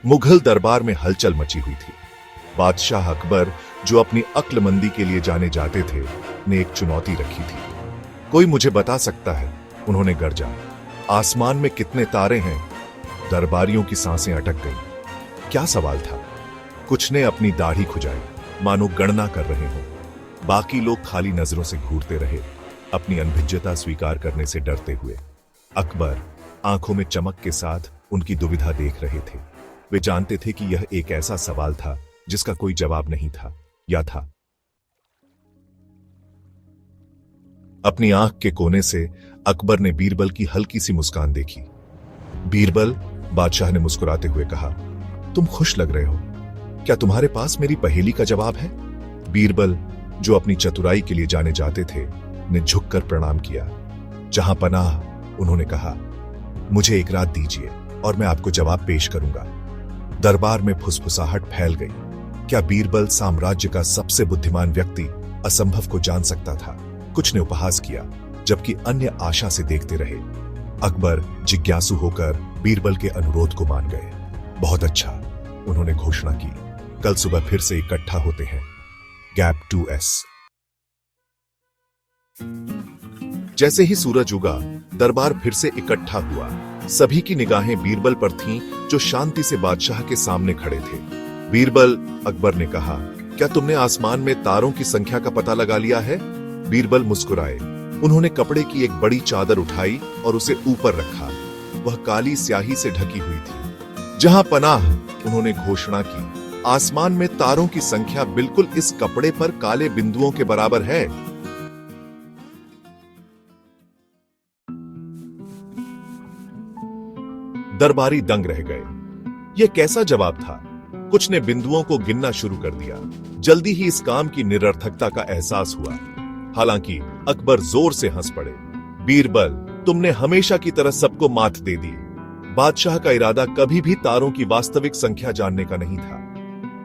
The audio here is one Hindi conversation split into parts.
मुगल दरबार में हलचल मची हुई थी। बादशाह अकबर, जो अपनी अक्लमंदी के लिए जाने जाते थे, ने एक चुनौती रखी थी। कोई मुझे बता सकता है? उन्होंने गरजा। आसमान में कितने तारे हैं? दरबारियों की सांसें अटक गईं। क्या सवाल था? कुछ ने अपनी दाढ़ी खुजाई, मानो गणना कर रहे हों। बाकी लोग खाली नजरों से घूरते रहे, अपनी अनभिज्ञता स्वीकार करने से डरते हुए। अकबर आंखों में चमक के साथ उनकी दुविधा देख रहे थे। वे जानते थे कि यह एक ऐसा सवाल था जिसका कोई जवाब नहीं था, या था। अपनी आंख के कोने से अकबर ने बीरबल की हल्की सी मुस्कान देखी। बीरबल, बादशाह ने मुस्कुराते हुए कहा, तुम खुश लग रहे हो। क्या तुम्हारे पास मेरी पहेली का जवाब है? बीरबल, जो अपनी चतुराई के लिए जाने जाते थे, ने झुककर प्रणाम किया। जहां पनाह, उन्होंने कहा, मुझे एक रात दीजिए और मैं आपको जवाब पेश करूंगा। दरबार में फुसफुसाहट फैल गई। क्या बीरबल, साम्राज्य का सबसे बुद्धिमान व्यक्ति, असंभव को जान सकता था? कुछ ने उपहास किया, जबकि अन्य आशा से देखते रहे। अकबर जिज्ञासु होकर बीरबल के अनुरोध को मान गए। बहुत अच्छा, उन्होंने घोषणा की। कल सुबह फिर से इकट्ठा होते हैं। Gap 2S। जैसे ही सूरज उगा, दरबार फिर से इकट्ठा हुआ। सभी की निगाहें बीरबल पर थीं, जो शांति से बादशाह के सामने खड़े थे। बीरबल, अकबर ने कहा, क्या तुमने आसमान में तारों की संख्या का पता लगा लिया है? बीरबल मुस्कुराए। उन्होंने कपड़े की एक बड़ी चादर उठाई और उसे ऊपर रखा। वह काली स्याही से ढकी हुई थी। जहां पनाह, उन्होंने घोषणा की, आसमान में तारों की संख्या बिल्कुल इस कपड़े पर काले बिंदुओं के बराबर है। दरबारी दंग रह गए। यह कैसा जवाब था? कुछ ने बिंदुओं को गिनना शुरू कर दिया। जल्दी ही इस काम की निरर्थकता का एहसास हुआ। हालांकि अकबर जोर से हंस पड़े। बीरबल, तुमने हमेशा की तरह सबको मात दे दी। बादशाह का इरादा कभी भी तारों की वास्तविक संख्या जानने का नहीं था।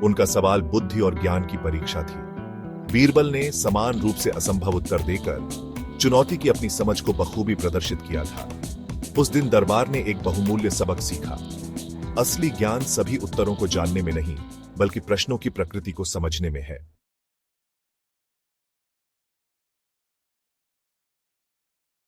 उनका सवाल बुद्धि और ज्ञान की परीक्षा थी। बीरबल ने समान रूप से असंभव उत्तर देकर चुनौती की अपनी समझ को बखूबी प्रदर्शित किया था। उस दिन दरबार ने एक बहुमूल्य सबक सीखा। असली ज्ञान सभी उत्तरों को जानने में नहीं, बल्कि प्रश्नों की प्रकृति को समझने में है।